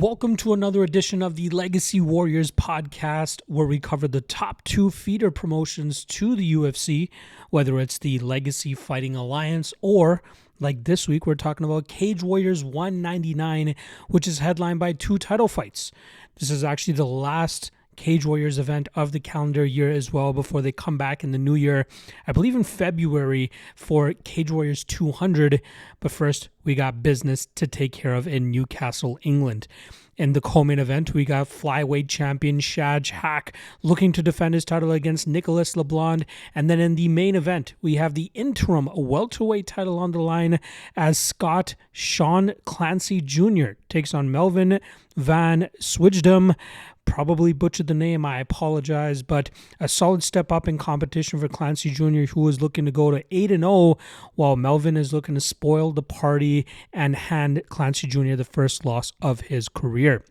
Welcome to another edition of the Legacy Warriors podcast, where we cover the top two feeder promotions to the UFC, whether it's the Legacy Fighting Alliance or, like this week, we're talking about Cage Warriors 199, which is headlined by two title fights. This is actually the last Cage Warriors event of the calendar year as well before they come back in the new year, I believe in February for Cage Warriors 200. But first, we got business to take care of in Newcastle, England. In the co-main event, we got flyweight champion Haque looking to defend his title against Nicholas Leblond. And then in the main event, we have the interim welterweight title on the line as Sean Clancy Jr. takes on Melvin van Suijdam. Probably butchered the name, I apologize, but a solid step up in competition for Clancy Jr., who is looking to go to 8-0, while Melvin is looking to spoil the party and hand Clancy Jr. the first loss of his career.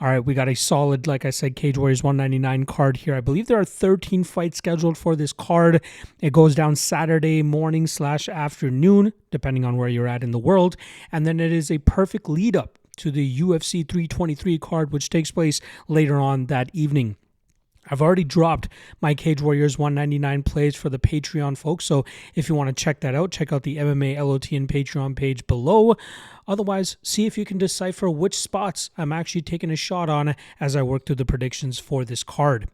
All right, we got a solid, like I said, Cage Warriors 199 card here. I believe there are 13 fights scheduled for this card. It goes down Saturday morning / afternoon, depending on where you're at in the world. And then it is a perfect lead up to the UFC 323 card, which takes place later on that evening. I've already dropped my Cage Warriors 199 plays for the Patreon folks, so if you want to check that out, check out the MMA LOT and Patreon page below. Otherwise, see if you can decipher which spots I'm actually taking a shot on as I work through the predictions for this card.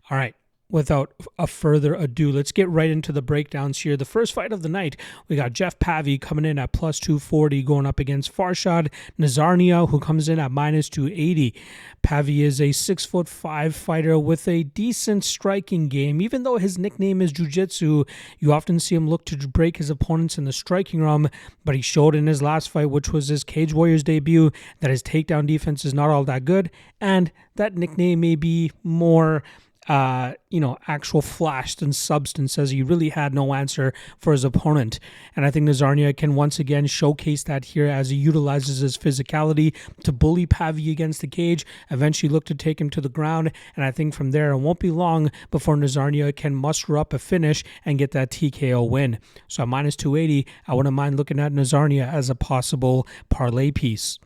All right. Without a further ado, let's get right into the breakdowns here. The first fight of the night, we got Jeff Pavey coming in at plus 240, going up against Farshad Nazarnia, who comes in at minus 280. Pavey is a 6'5" fighter with a decent striking game. Even though his nickname is Jiu-Jitsu, you often see him look to break his opponents in the striking realm, but he showed in his last fight, which was his Cage Warriors debut, that his takedown defense is not all that good, and that nickname may be more actual flash than substance, as he really had no answer for his opponent. And I think Nazarnia can once again showcase that here as he utilizes his physicality to bully Pavey against the cage, eventually look to take him to the ground. And I think from there, it won't be long before Nazarnia can muster up a finish and get that TKO win. So at minus 280, I wouldn't mind looking at Nazarnia as a possible parlay piece.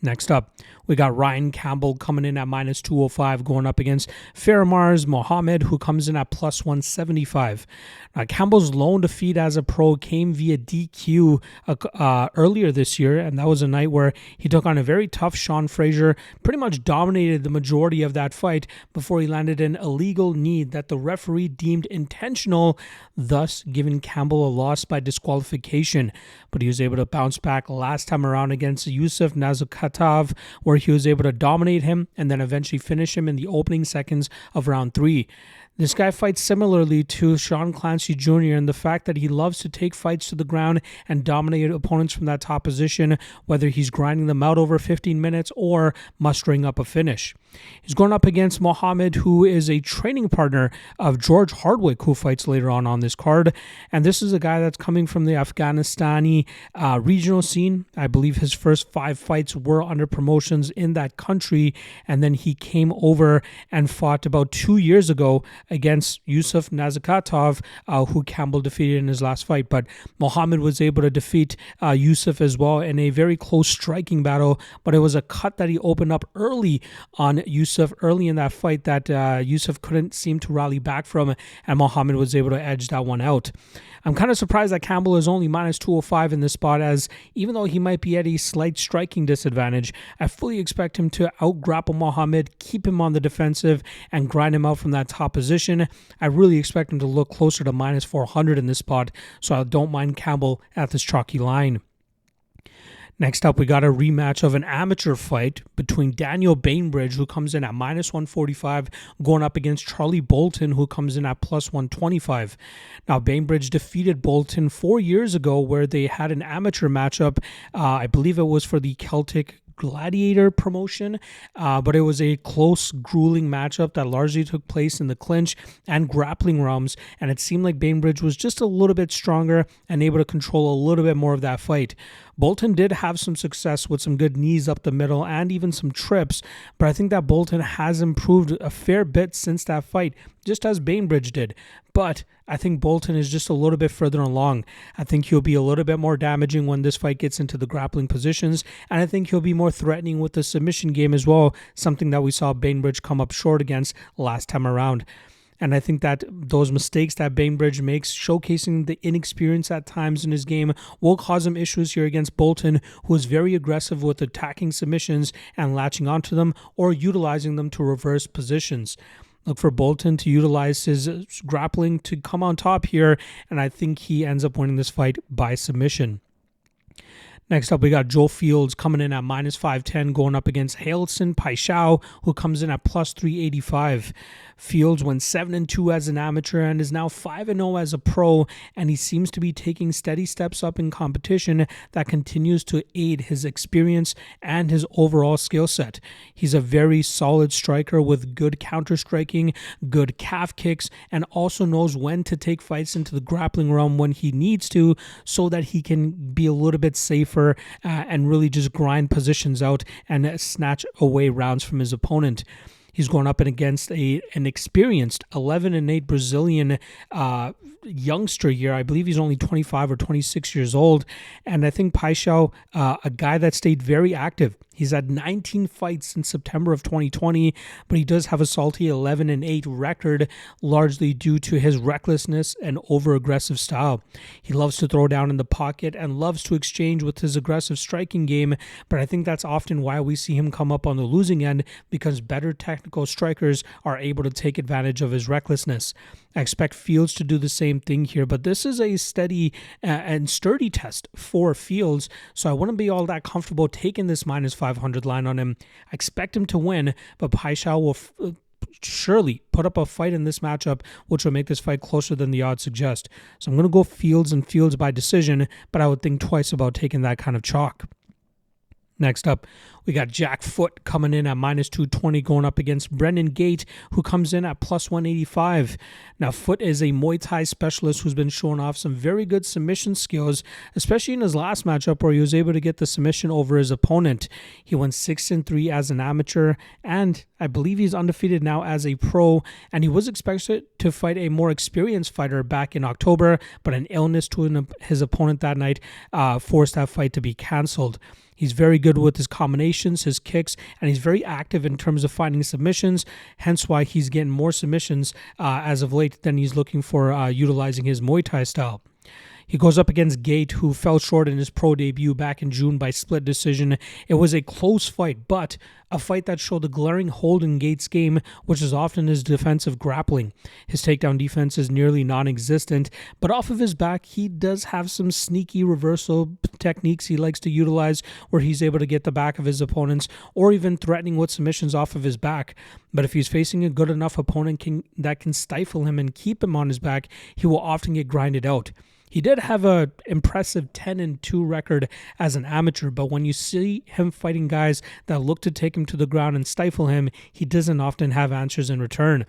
Next up, we got Ryan Campbell coming in at minus 205, going up against Fairmars Mohammad, who comes in at plus 175. Now, Campbell's lone defeat as a pro came via DQ earlier this year, and that was a night where he took on a very tough Sean Frazier, pretty much dominated the majority of that fight before he landed an illegal knee that the referee deemed intentional, thus giving Campbell a loss by disqualification. But he was able to bounce back last time around against Yusuf Nazukatov, where he was able to dominate him and then eventually finish him in the opening seconds of round 3. This guy fights similarly to Sean Clancy Jr. in the fact that he loves to take fights to the ground and dominate opponents from that top position, whether he's grinding them out over 15 minutes or mustering up a finish. He's going up against Mohammad, who is a training partner of George Hardwick, who fights later on this card. And this is a guy that's coming from the Afghanistani regional scene. I believe his first 5 fights were under promotions in that country. And then he came over and fought about 2 years ago against Yusuf Nazukatov, who Campbell defeated in his last fight. But Mohammad was able to defeat Yusuf as well in a very close striking battle. But it was a cut that he opened up early on Yusuf early in that fight that Yusuf couldn't seem to rally back from, and Mohammad was able to edge that one out. I'm kind of surprised that Campbell is only minus 205 in this spot, as even though he might be at a slight striking disadvantage, I fully expect him to out-grapple Mohammad, keep him on the defensive, and grind him out from that top position. I really expect him to look closer to minus 400 in this spot, so I don't mind Campbell at this chalky line. Next up, we got a rematch of an amateur fight between Daniel Bainbridge, who comes in at minus 145, going up against Charlie Boulton, who comes in at plus 125. Now, Bainbridge defeated Boulton 4 years ago, where they had an amateur matchup. I believe it was for the Celtic Gladiator promotion, but it was a close, grueling matchup that largely took place in the clinch and grappling realms, and it seemed like Bainbridge was just a little bit stronger and able to control a little bit more of that fight. Boulton did have some success with some good knees up the middle and even some trips, but I think that Boulton has improved a fair bit since that fight, just as Bainbridge did. But I think Boulton is just a little bit further along. I think he'll be a little bit more damaging when this fight gets into the grappling positions, and I think he'll be more threatening with the submission game as well, something that we saw Bainbridge come up short against last time around. And I think that those mistakes that Bainbridge makes, showcasing the inexperience at times in his game, will cause him issues here against Boulton, who is very aggressive with attacking submissions and latching onto them or utilizing them to reverse positions. Look for Boulton to utilize his grappling to come on top here, and I think he ends up winning this fight by submission. Next up, we got Joe Fields coming in at minus 510, going up against Paixao, who comes in at plus 385. Fields went 7-2 as an amateur and is now 5-0 as a pro, and he seems to be taking steady steps up in competition that continues to aid his experience and his overall skill set. He's a very solid striker with good counter-striking, good calf kicks, and also knows when to take fights into the grappling realm when he needs to, so that he can be a little bit safer and really just grind positions out and snatch away rounds from his opponent. He's going up against an experienced 11-8 Brazilian youngster here. I believe he's only 25 or 26 years old. And I think Paixao, a guy that stayed very active. He's had 19 fights in September of 2020, but he does have a salty 11-8 record, largely due to his recklessness and over-aggressive style. He loves to throw down in the pocket and loves to exchange with his aggressive striking game, but I think that's often why we see him come up on the losing end, because better technical strikers are able to take advantage of his recklessness. I expect Fields to do the same thing here, but this is a steady and sturdy test for Fields, so I wouldn't be all that comfortable taking this minus 500 line on him. I expect him to win, but Paixao will surely put up a fight in this matchup, which will make this fight closer than the odds suggest. So I'm going to go Fields and Fields by decision, but I would think twice about taking that kind of chalk. Next up, we got Jack Foote coming in at minus 220, going up against Brendan Gait, who comes in at plus 185. Now, Foote is a Muay Thai specialist who's been showing off some very good submission skills, especially in his last matchup where he was able to get the submission over his opponent. He went 6-3 as an amateur, and I believe he's undefeated now as a pro, and he was expected to fight a more experienced fighter back in October, but an illness to his opponent that night forced that fight to be canceled. He's very good with his combinations, his kicks, and he's very active in terms of finding submissions, hence why he's getting more submissions as of late than he's looking for utilizing his Muay Thai style. He goes up against Gait, who fell short in his pro debut back in June by split decision. It was a close fight, but a fight that showed a glaring hole in Gait's game, which is often his defensive grappling. His takedown defense is nearly non-existent, but off of his back, he does have some sneaky reversal techniques he likes to utilize where he's able to get the back of his opponents or even threatening with submissions off of his back. But if he's facing a good enough opponent that can stifle him and keep him on his back, he will often get grinded out. He did have an impressive 10-2 record as an amateur, but when you see him fighting guys that look to take him to the ground and stifle him, he doesn't often have answers in return.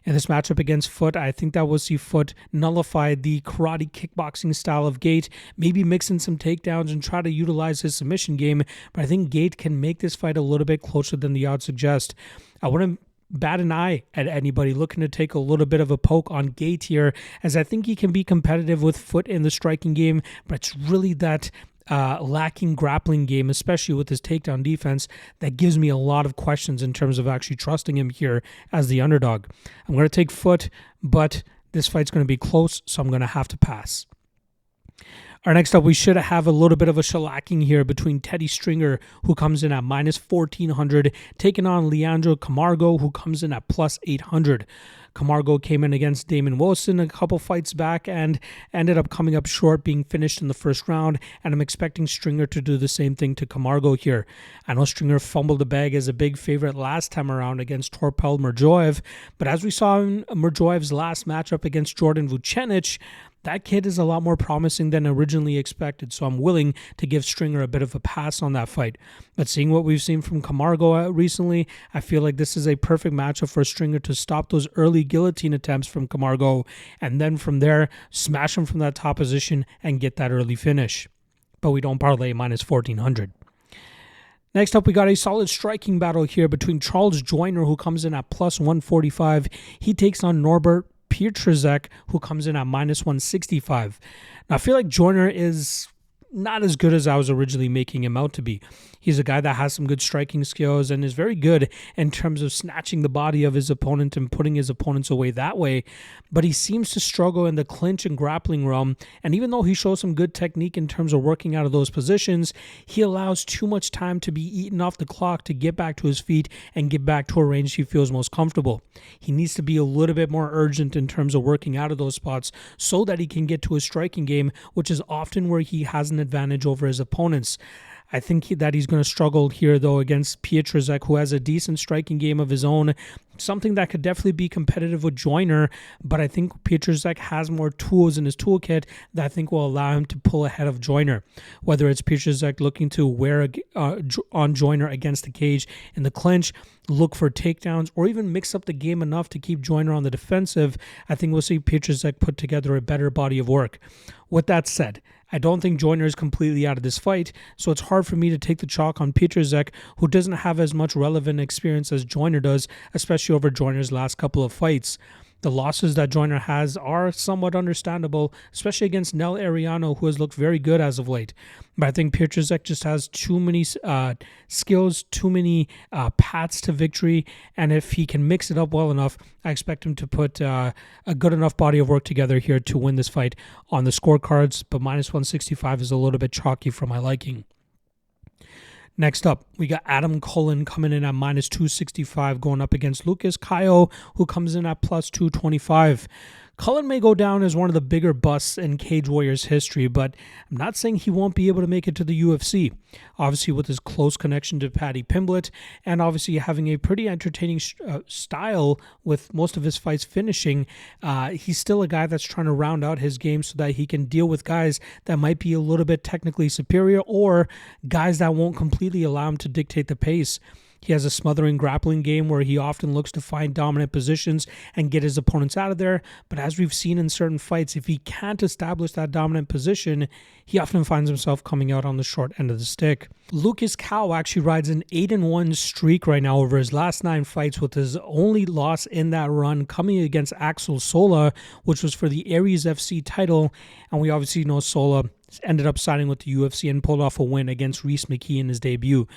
In this matchup against Foote, I think that we'll see Foote nullify the karate kickboxing style of Gait, maybe mix in some takedowns and try to utilize his submission game, but I think Gait can make this fight a little bit closer than the odds suggest. I wouldn't bat an eye at anybody looking to take a little bit of a poke on Gait here, as I think he can be competitive with Foote in the striking game, but it's really that lacking grappling game, especially with his takedown defense, that gives me a lot of questions in terms of actually trusting him here as the underdog. I'm going to take Foote, but this fight's going to be close, so I'm going to have to pass. Our next up, we should have a little bit of a shellacking here between Teddy Stringer, who comes in at minus 1,400, taking on Leandro Camargo, who comes in at plus 800. Camargo came in against Damon Wilson a couple fights back and ended up coming up short, being finished in the first round, and I'm expecting Stringer to do the same thing to Camargo here. I know Stringer fumbled the bag as a big favorite last time around against Torpel Merjoev, but as we saw in Merjoev's last matchup against Jordan Vucenic, that kid is a lot more promising than originally expected, so I'm willing to give Stringer a bit of a pass on that fight. But seeing what we've seen from Camargo recently, I feel like this is a perfect matchup for Stringer to stop those early guillotine attempts from Camargo, and then from there, smash him from that top position and get that early finish. but we don't parlay minus 1,400. Next up, we got a solid striking battle here between Charles Joyner, who comes in at plus 145. He takes on Norbert Pietrzak, who comes in at minus 165. Now, I feel like Joyner is not as good as I was originally making him out to be. He's a guy that has some good striking skills and is very good in terms of snatching the body of his opponent and putting his opponents away that way. But he seems to struggle in the clinch and grappling realm. And even though he shows some good technique in terms of working out of those positions, he allows too much time to be eaten off the clock to get back to his feet and get back to a range he feels most comfortable. He needs to be a little bit more urgent in terms of working out of those spots so that he can get to his striking game, which is often where he has an advantage over his opponents. I think that he's going to struggle here, though, against Pietrzak, who has a decent striking game of his own, something that could definitely be competitive with Joyner, but I think Pietrzak has more tools in his toolkit that I think will allow him to pull ahead of Joyner. Whether it's Pietrzak looking to wear on Joyner against the cage in the clinch, look for takedowns, or even mix up the game enough to keep Joyner on the defensive, I think we'll see Pietrzak put together a better body of work. With that said, I don't think Joyner is completely out of this fight, so it's hard for me to take the chalk on Pietrzak, who doesn't have as much relevant experience as Joyner does, especially over Joyner's last couple of fights. The losses that Joyner has are somewhat understandable, especially against Nel Ariano, who has looked very good as of late. But I think Pietrzak just has too many skills, too many paths to victory, and if he can mix it up well enough, I expect him to put a good enough body of work together here to win this fight on the scorecards, but minus 165 is a little bit chalky for my liking. Next up, we got Adam Cullen coming in at minus 265 going up against Lucas Caio, who comes in at plus 225. Cullen may go down as one of the bigger busts in Cage Warriors history, but I'm not saying he won't be able to make it to the UFC. Obviously, with his close connection to Paddy Pimblett, and obviously having a pretty entertaining style with most of his fights finishing, he's still a guy that's trying to round out his game so that he can deal with guys that might be a little bit technically superior or guys that won't completely allow him to dictate the pace. He has a smothering grappling game where he often looks to find dominant positions and get his opponents out of there. But as we've seen in certain fights, if he can't establish that dominant position, he often finds himself coming out on the short end of the stick. Lucas Caio actually rides an 8-1 streak right now over his last 9 fights, with his only loss in that run coming against Axel Sola, which was for the Aries FC title. And we obviously know Sola ended up signing with the UFC and pulled off a win against Rhys McKee in his debut.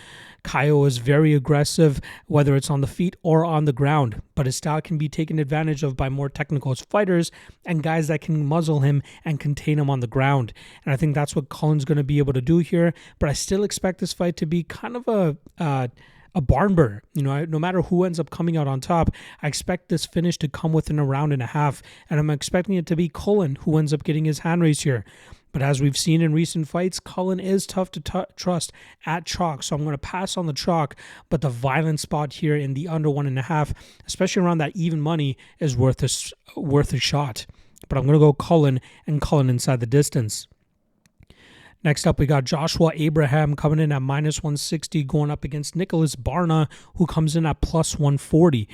Caio is very aggressive, whether it's on the feet or on the ground, but his style can be taken advantage of by more technical fighters and guys that can muzzle him and contain him on the ground. And I think that's what Cullen's going to be able to do here, but I still expect this fight to be kind of a barn burner. You know, no matter who ends up coming out on top, I expect this finish to come within a round and a half, and I'm expecting it to be Cullen who ends up getting his hand raised here. But as we've seen in recent fights, Cullen is tough to trust at chalk, so I'm going to pass on the chalk, but the violent spot here in the under 1.5, especially around that even money, is worth a shot. But I'm going to go Cullen and Cullen inside the distance. Next up, we got Joshua Abraham coming in at minus 160 going up against Nicholas Barna, who comes in at plus 140.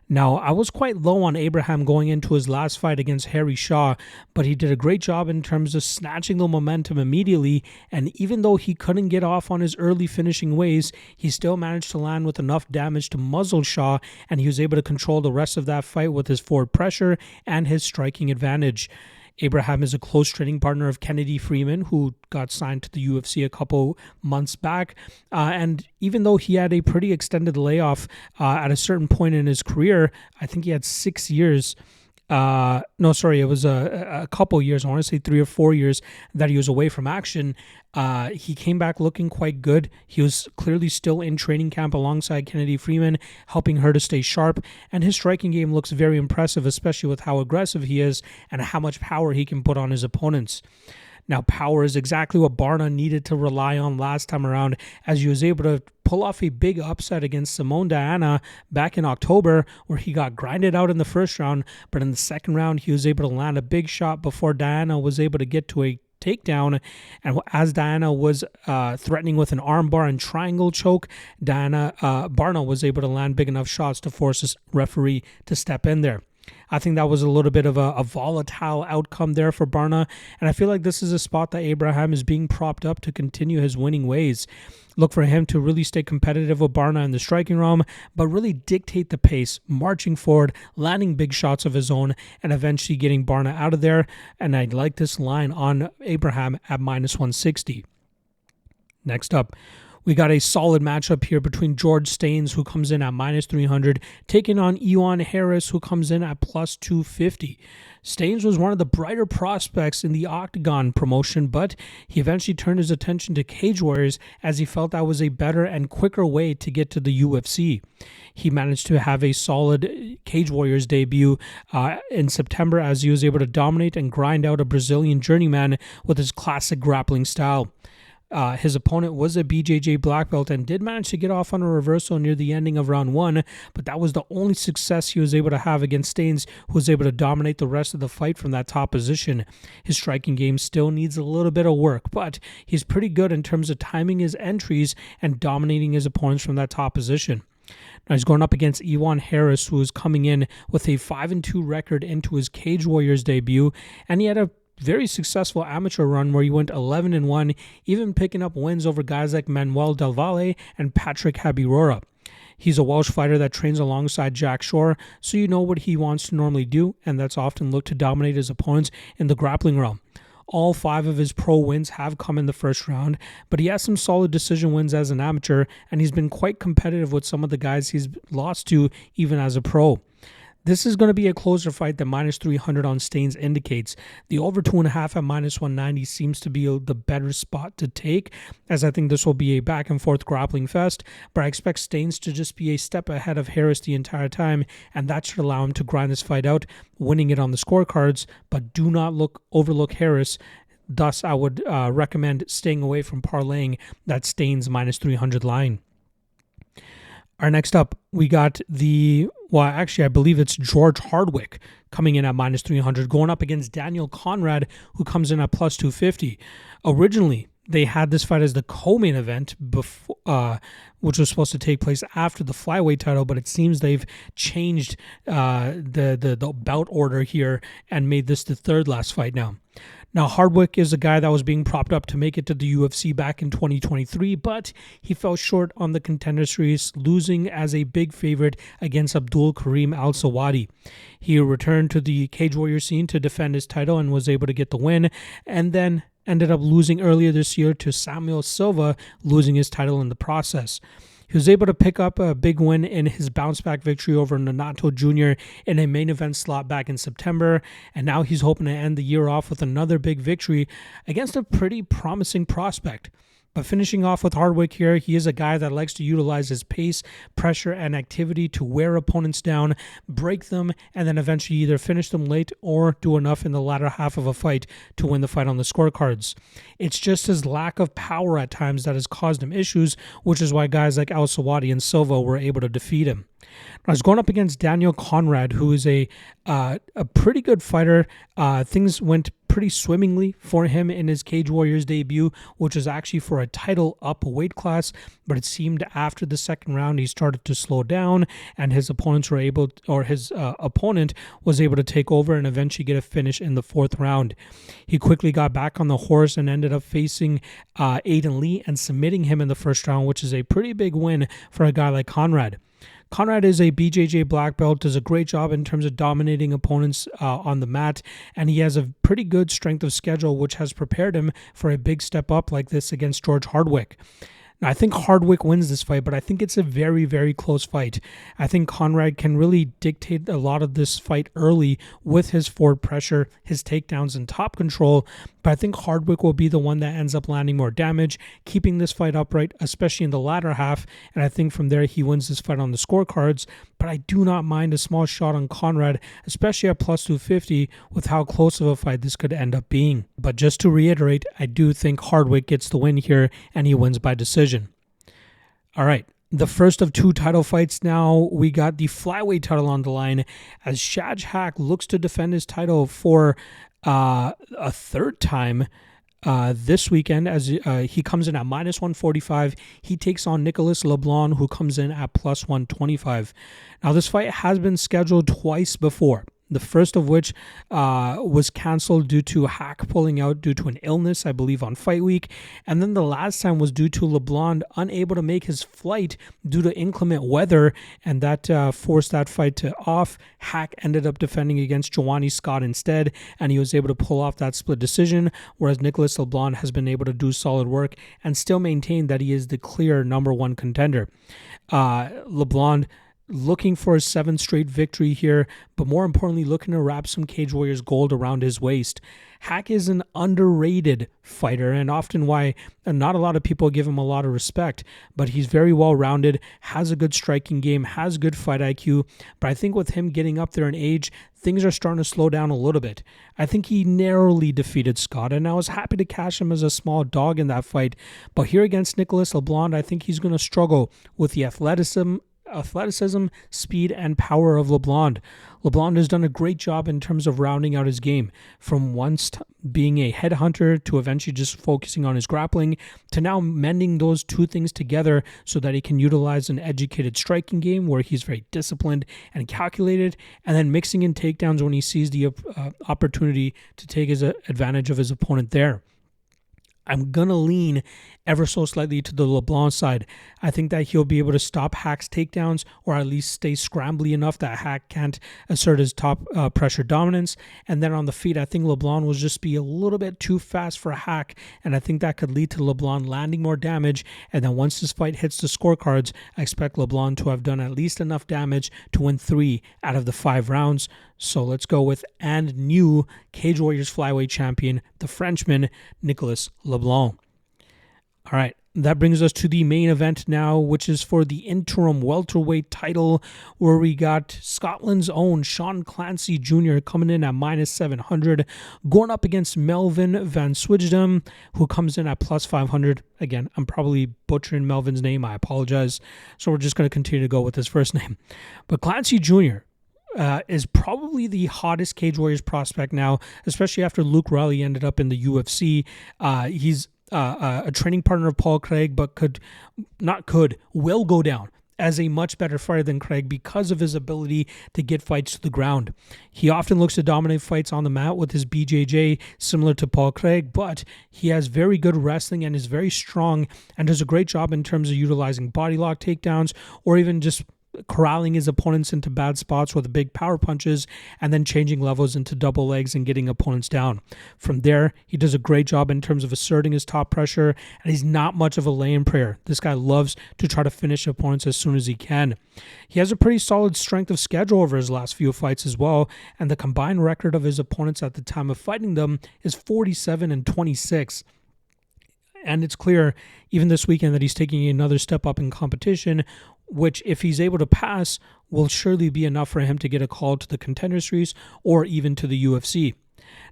Now, I was quite low on Abraham going into his last fight against Harry Shaw, but he did a great job in terms of snatching the momentum immediately, and even though he couldn't get off on his early finishing ways, he still managed to land with enough damage to muzzle Shaw, and he was able to control the rest of that fight with his forward pressure and his striking advantage. Abraham is a close training partner of Kennedy Freeman, who got signed to the UFC a couple months back. And even though he had a pretty extended layoff at a certain point in his career, I think he had 6 years. It was a couple years, I want to say 3 or 4 years that he was away from action. He came back looking quite good. He was clearly still in training camp alongside Kennedy Freeman, helping her to stay sharp, and his striking game looks very impressive, especially with how aggressive he is and how much power he can put on his opponents. Now, power is exactly what Barna needed to rely on last time around, as he was able to pull off a big upset against Simone Diana back in October, where he got grinded out in the first round, but in the second round, he was able to land a big shot before Diana was able to get to a takedown. And as Diana was threatening with an armbar and triangle choke, Barna was able to land big enough shots to force his referee to step in there. I think that was a little bit of a volatile outcome there for Barna, and I feel like this is a spot that Abraham is being propped up to continue his winning ways. Look for him to really stay competitive with Barna in the striking realm, but really dictate the pace, marching forward, landing big shots of his own, and eventually getting Barna out of there. And I like this line on Abraham at -160. Next up, we got a solid matchup here between George Staines, who comes in at -300, taking on Iwan Harris, who comes in at +250. Staines was one of the brighter prospects in the OKTAGON promotion, but he eventually turned his attention to Cage Warriors as he felt that was a better and quicker way to get to the UFC. He managed to have a solid Cage Warriors debut in September as he was able to dominate and grind out a Brazilian journeyman with his classic grappling style. His opponent was a BJJ black belt and did manage to get off on a reversal near the ending of round 1, but that was the only success he was able to have against Staines, who was able to dominate the rest of the fight from that top position. His striking game still needs a little bit of work, but he's pretty good in terms of timing his entries and dominating his opponents from that top position. Now he's going up against Iwan Harris, who is coming in with a 5-2 record into his Cage Warriors debut, and he had a very successful amateur run where he went 11-1, even picking up wins over guys like Manuel Del Valle and Patrick Habirora. He's a Welsh fighter that trains alongside Jack Shore, so you know what he wants to normally do, and that's often look to dominate his opponents in the grappling realm. All 5 of his pro wins have come in the first round, but he has some solid decision wins as an amateur, and he's been quite competitive with some of the guys he's lost to even as a pro. This is going to be a closer fight than -300 on Staines indicates. The over 2.5 at -190 seems to be the better spot to take, as I think this will be a back and forth grappling fest, but I expect Staines to just be a step ahead of Harris the entire time, and that should allow him to grind this fight out, winning it on the scorecards, but do not overlook Harris. Thus, I would recommend staying away from parlaying that Staines -300 line. Our next up, we got I believe it's George Hardwick coming in at -300, going up against Daniel Konrad, who comes in at +250. Originally, they had this fight as the co-main event, which was supposed to take place after the flyweight title, but it seems they've changed the bout order here and made this the third last fight now. Now, Hardwick is a guy that was being propped up to make it to the UFC back in 2023, but he fell short on the Contender Series, losing as a big favorite against Abdul Karim Al-Sawadi. He returned to the Cage Warrior scene to defend his title and was able to get the win, and then ended up losing earlier this year to Samuel Silva, losing his title in the process. He was able to pick up a big win in his bounce-back victory over Nonato Jr. in a main event slot back in September, and now he's hoping to end the year off with another big victory against a pretty promising prospect. But finishing off with Hardwick here, he is a guy that likes to utilize his pace, pressure, and activity to wear opponents down, break them, and then eventually either finish them late or do enough in the latter half of a fight to win the fight on the scorecards. It's just his lack of power at times that has caused him issues, which is why guys like Al-Sawadi and Silva were able to defeat him. I was going up against Daniel Konrad, who is a pretty good fighter. Things went pretty swimmingly for him in his Cage Warriors debut, which was actually for a title up weight class, but it seemed after the second round he started to slow down, and his opponent was able to take over and eventually get a finish in the 4th round. He quickly got back on the horse and ended up facing Aiden Lee and submitting him in the first round, which is a pretty big win for a guy like Konrad. Konrad is a BJJ black belt, does a great job in terms of dominating opponents on the mat, and he has a pretty good strength of schedule, which has prepared him for a big step up like this against George Hardwick. Now, I think Hardwick wins this fight, but I think it's a very, very close fight. I think Konrad can really dictate a lot of this fight early with his forward pressure, his takedowns, and top control, but I think Hardwick will be the one that ends up landing more damage, keeping this fight upright, especially in the latter half, and I think from there he wins this fight on the scorecards, but I do not mind a small shot on Konrad, especially at +250, with how close of a fight this could end up being. But just to reiterate, I do think Hardwick gets the win here, and he wins by decision. All right, the first of 2 title fights now. We got the flyweight title on the line as Haque looks to defend his title for a 3rd time this weekend as he comes in at -145. He takes on Nicolas Leblond, who comes in at +125. Now, this fight has been scheduled twice before. The first of which was canceled due to Haque pulling out due to an illness, I believe, on fight week. And then the last time was due to Leblond unable to make his flight due to inclement weather, and that forced that fight to off. Haque ended up defending against Joanny Scott instead, and he was able to pull off that split decision, whereas Nicolas Leblond has been able to do solid work and still maintain that he is the clear #1 contender. Leblond looking for a 7th straight victory here, but more importantly, looking to wrap some Cage Warriors gold around his waist. Haque is an underrated fighter, and often why not a lot of people give him a lot of respect, but he's very well-rounded, has a good striking game, has good fight IQ, but I think with him getting up there in age, things are starting to slow down a little bit. I think he narrowly defeated Scott, and I was happy to cash him as a small dog in that fight, but here against Nicolas Leblond, I think he's going to struggle with the athleticism, speed, and power of Leblond. Leblond has done a great job in terms of rounding out his game, from once being a headhunter to eventually just focusing on his grappling to now mending those two things together so that he can utilize an educated striking game where he's very disciplined and calculated, and then mixing in takedowns when he sees the opportunity to take his advantage of his opponent there. I'm going to lean ever so slightly to the Leblond side. I think that he'll be able to stop Haque's takedowns, or at least stay scrambly enough that Haque can't assert his top pressure dominance. And then on the feet, I think Leblond will just be a little bit too fast for Haque, and I think that could lead to Leblond landing more damage. And then once this fight hits the scorecards, I expect Leblond to have done at least enough damage to win 3 out of the 5 rounds. So let's go with and new Cage Warriors flyweight champion, the Frenchman, Nicolas Leblond. All right, that brings us to the main event now, which is for the interim welterweight title, where we got Scotland's own Clancy Jr. coming in at -700, going up against Melvin van Suijdam, who comes in at +500. Again, I'm probably butchering Melvin's name. I apologize. So we're just going to continue to go with his first name. But Clancy Jr. Is probably the hottest Cage Warriors prospect now, especially after Luke Riley ended up in the UFC. He's a training partner of Paul Craig, but will go down as a much better fighter than Craig because of his ability to get fights to the ground. He often looks to dominate fights on the mat with his BJJ, similar to Paul Craig, but he has very good wrestling and is very strong and does a great job in terms of utilizing body lock takedowns, or even just corralling his opponents into bad spots with big power punches and then changing levels into double legs and getting opponents down. From there, he does a great job in terms of asserting his top pressure, and he's not much of a lay-in prayer. This guy loves to try to finish opponents as soon as he can. He has a pretty solid strength of schedule over his last few fights as well, and the combined record of his opponents at the time of fighting them is 47-26. And it's clear, even this weekend, that he's taking another step up in competition, which, if he's able to pass, will surely be enough for him to get a call to the Contender Series or even to the UFC.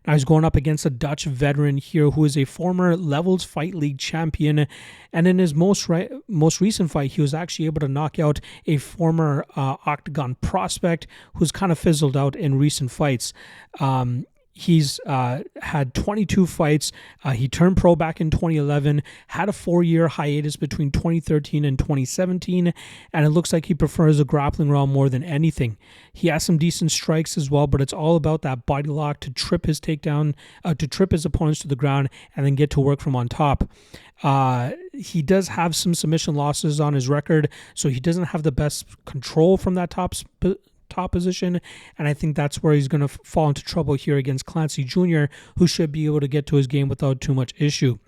Now he's going up against a Dutch veteran here who is a former Levels Fight League champion, and in his most recent fight, he was actually able to knock out a former OKTAGON prospect who's kind of fizzled out in recent fights. He's had 22 fights. He turned pro back in 2011, had a 4-year hiatus between 2013 and 2017, and it looks like he prefers the grappling realm more than anything. He has some decent strikes as well, but it's all about that body lock to trip his takedown, to trip his opponents to the ground, and then get to work from on top. He does have some submission losses on his record, so he doesn't have the best control from that top position, and I think that's where he's going to fall into trouble here against Clancy Jr., who should be able to get to his game without too much issue.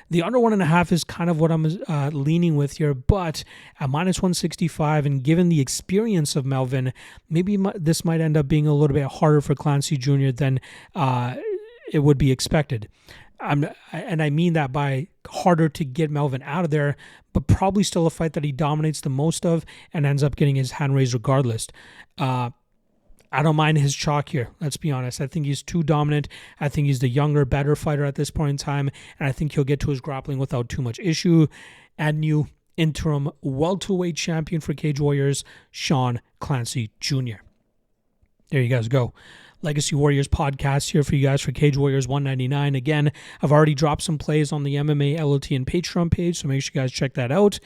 The under 1.5 is kind of what I'm leaning with here, but at -165, and given the experience of Melvin, maybe this might end up being a little bit harder for Clancy Jr. than it would be expected. And I mean that by harder to get Melvin out of there, but probably still a fight that he dominates the most of and ends up getting his hand raised regardless. I don't mind his chalk here, let's be honest. I think he's too dominant. I think he's the younger, better fighter at this point in time, and I think he'll get to his grappling without too much issue. And new interim welterweight champion for Cage Warriors, Clancy Jr. There you guys go. Legacy Warriors podcast here for you guys for Cage Warriors 199. Again, I've already dropped some plays on the MMA, LOT, and Patreon page, so make sure you guys check that out.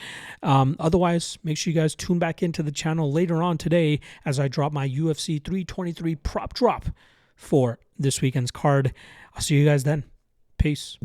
Otherwise, make sure you guys tune back into the channel later on today as I drop my UFC 323 prop drop for this weekend's card. I'll see you guys then. Peace.